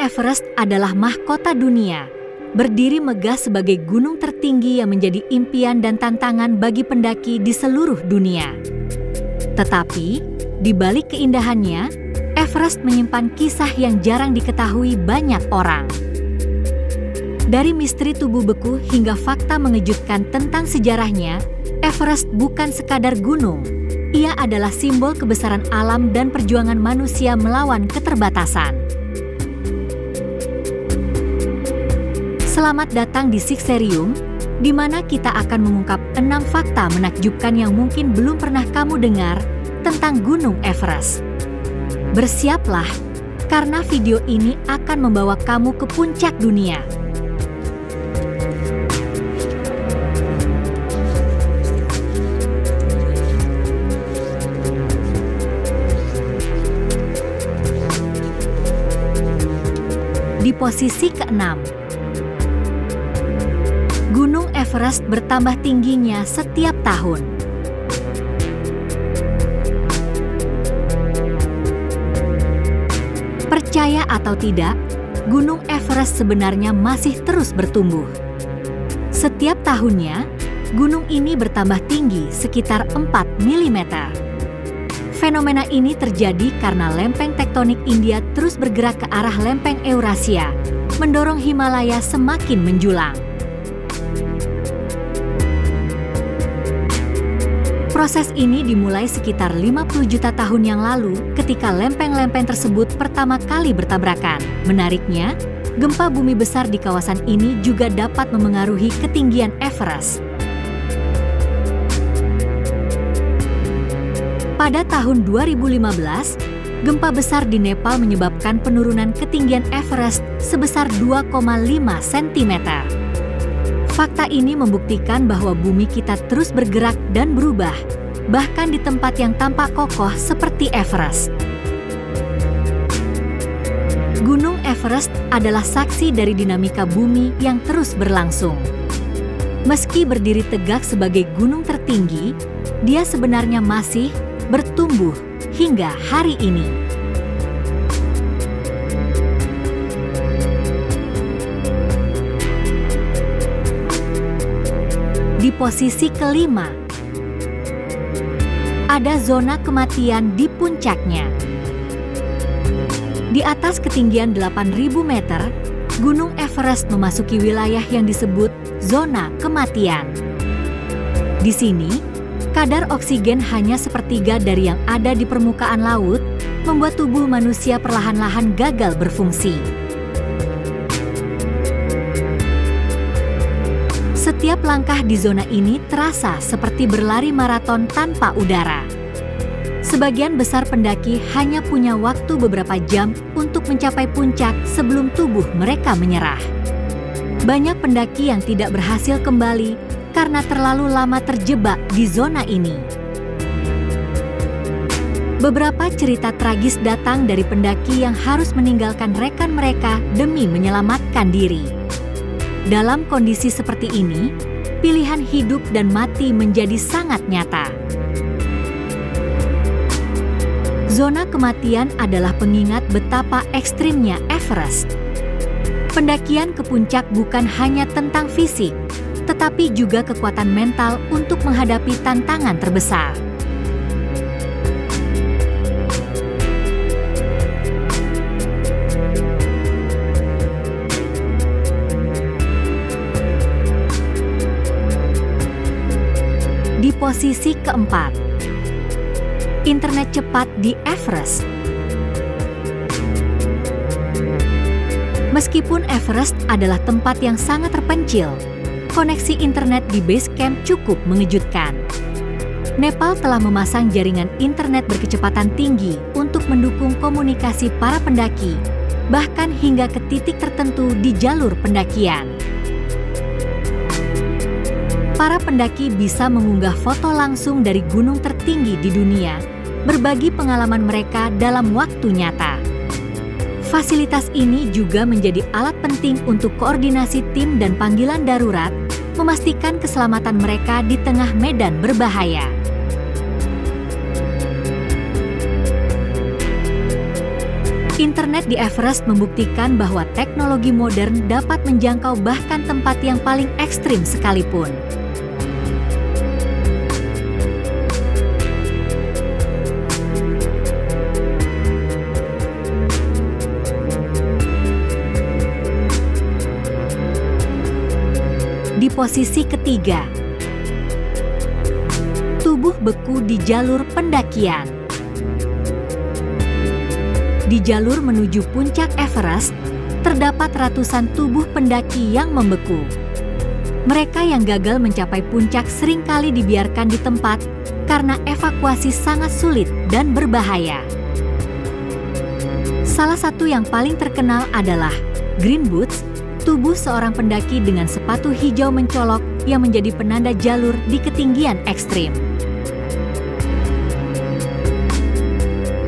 Everest adalah mahkota dunia, berdiri megah sebagai gunung tertinggi yang menjadi impian dan tantangan bagi pendaki di seluruh dunia. Tetapi, di balik keindahannya, Everest menyimpan kisah yang jarang diketahui banyak orang. Dari misteri tubuh beku hingga fakta mengejutkan tentang sejarahnya, Everest bukan sekadar gunung. Ia adalah simbol kebesaran alam dan perjuangan manusia melawan keterbatasan. Selamat datang di Sikserium, di mana kita akan mengungkap 6 fakta menakjubkan yang mungkin belum pernah kamu dengar tentang Gunung Everest. Bersiaplah, karena video ini akan membawa kamu ke puncak dunia. Di posisi ke-6, Gunung Everest bertambah tingginya setiap tahun. Percaya atau tidak, Gunung Everest sebenarnya masih terus bertumbuh. Setiap tahunnya, gunung ini bertambah tinggi sekitar 4 mm. Fenomena ini terjadi karena lempeng tektonik India terus bergerak ke arah lempeng Eurasia, mendorong Himalaya semakin menjulang. Proses ini dimulai sekitar 50 juta tahun yang lalu ketika lempeng-lempeng tersebut pertama kali bertabrakan. Menariknya, gempa bumi besar di kawasan ini juga dapat memengaruhi ketinggian Everest. Pada tahun 2015, gempa besar di Nepal menyebabkan penurunan ketinggian Everest sebesar 2,5 cm. Fakta ini membuktikan bahwa bumi kita terus bergerak dan berubah, bahkan di tempat yang tampak kokoh seperti Everest. Gunung Everest adalah saksi dari dinamika bumi yang terus berlangsung. Meski berdiri tegak sebagai gunung tertinggi, dia sebenarnya masih bertumbuh hingga hari ini. Di posisi ke-5, ada zona kematian di puncaknya. Di atas ketinggian 8.000 meter, Gunung Everest memasuki wilayah yang disebut zona kematian. Di sini, kadar oksigen hanya sepertiga dari yang ada di permukaan laut, membuat tubuh manusia perlahan-lahan gagal berfungsi. Setiap langkah di zona ini terasa seperti berlari maraton tanpa udara. Sebagian besar pendaki hanya punya waktu beberapa jam untuk mencapai puncak sebelum tubuh mereka menyerah. Banyak pendaki yang tidak berhasil kembali karena terlalu lama terjebak di zona ini. Beberapa cerita tragis datang dari pendaki yang harus meninggalkan rekan mereka demi menyelamatkan diri. Dalam kondisi seperti ini, pilihan hidup dan mati menjadi sangat nyata. Zona kematian adalah pengingat betapa ekstrimnya Everest. Pendakian ke puncak bukan hanya tentang fisik, tetapi juga kekuatan mental untuk menghadapi tantangan terbesar. Di posisi ke-4, internet cepat di Everest. Meskipun Everest adalah tempat yang sangat terpencil, koneksi internet di base camp cukup mengejutkan. Nepal telah memasang jaringan internet berkecepatan tinggi untuk mendukung komunikasi para pendaki, bahkan hingga ke titik tertentu di jalur pendakian. Para pendaki bisa mengunggah foto langsung dari gunung tertinggi di dunia, berbagi pengalaman mereka dalam waktu nyata. Fasilitas ini juga menjadi alat penting untuk koordinasi tim dan panggilan darurat, memastikan keselamatan mereka di tengah medan berbahaya. Internet di Everest membuktikan bahwa teknologi modern dapat menjangkau bahkan tempat yang paling ekstrim sekalipun. Di posisi ketiga, tubuh beku di jalur pendakian. Di jalur menuju puncak Everest, terdapat ratusan tubuh pendaki yang membeku. Mereka yang gagal mencapai puncak seringkali dibiarkan di tempat karena evakuasi sangat sulit dan berbahaya. Salah satu yang paling terkenal adalah Green Boots, tubuh seorang pendaki dengan sepatu hijau mencolok yang menjadi penanda jalur di ketinggian ekstrim.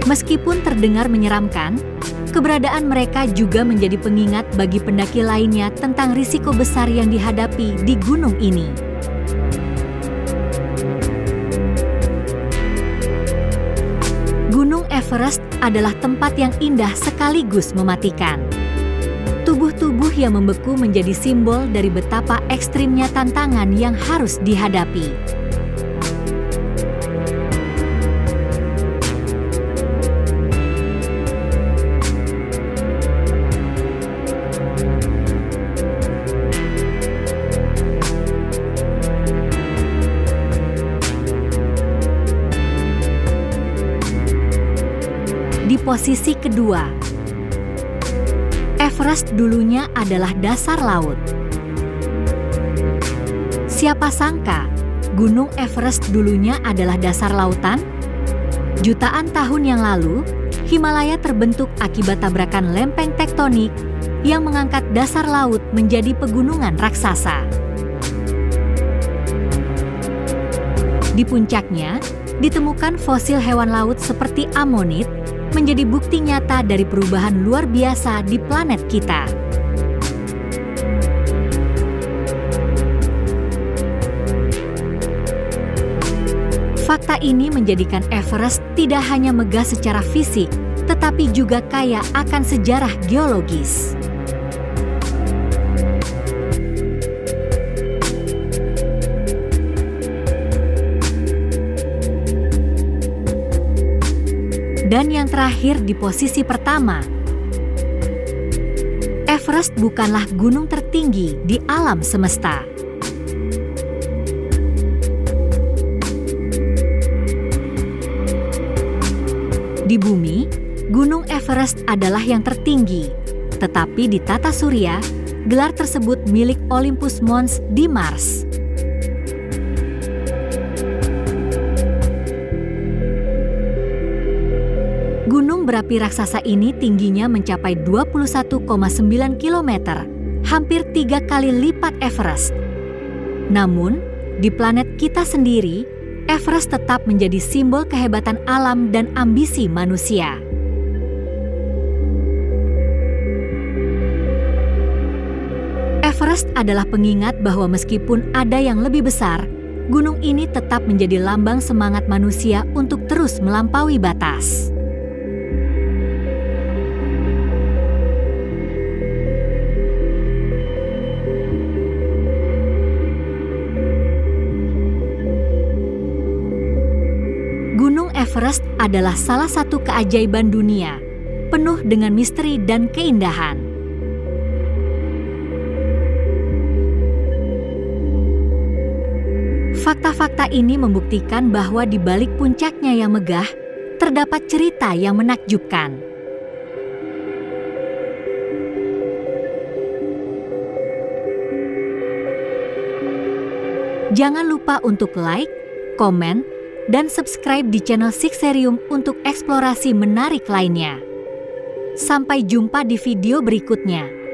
Meskipun terdengar menyeramkan, keberadaan mereka juga menjadi pengingat bagi pendaki lainnya tentang risiko besar yang dihadapi di gunung ini. Gunung Everest adalah tempat yang indah sekaligus mematikan. Tubuh-tubuh yang membeku menjadi simbol dari betapa ekstrimnya tantangan yang harus dihadapi. Di posisi kedua, Everest dulunya adalah dasar laut. Siapa sangka Gunung Everest dulunya adalah dasar lautan? Jutaan tahun yang lalu, Himalaya terbentuk akibat tabrakan lempeng tektonik yang mengangkat dasar laut menjadi pegunungan raksasa. Di puncaknya, ditemukan fosil hewan laut seperti amonit, menjadi bukti nyata dari perubahan luar biasa di planet kita. Fakta ini menjadikan Everest tidak hanya megah secara fisik, tetapi juga kaya akan sejarah geologis. Dan yang terakhir di posisi pertama, Everest bukanlah gunung tertinggi di alam semesta. Di bumi, Gunung Everest adalah yang tertinggi, tetapi di tata surya, gelar tersebut milik Olympus Mons di Mars. Gunung berapi raksasa ini tingginya mencapai 21,9 km, hampir 3 kali lipat Everest. Namun, di planet kita sendiri, Everest tetap menjadi simbol kehebatan alam dan ambisi manusia. Everest adalah pengingat bahwa meskipun ada yang lebih besar, gunung ini tetap menjadi lambang semangat manusia untuk terus melampaui batas. Gunung Everest adalah salah satu keajaiban dunia, penuh dengan misteri dan keindahan. Fakta-fakta ini membuktikan bahwa di balik puncaknya yang megah, terdapat cerita yang menakjubkan. Jangan lupa untuk like, komen, dan subscribe di channel Sixerium untuk eksplorasi menarik lainnya. Sampai jumpa di video berikutnya.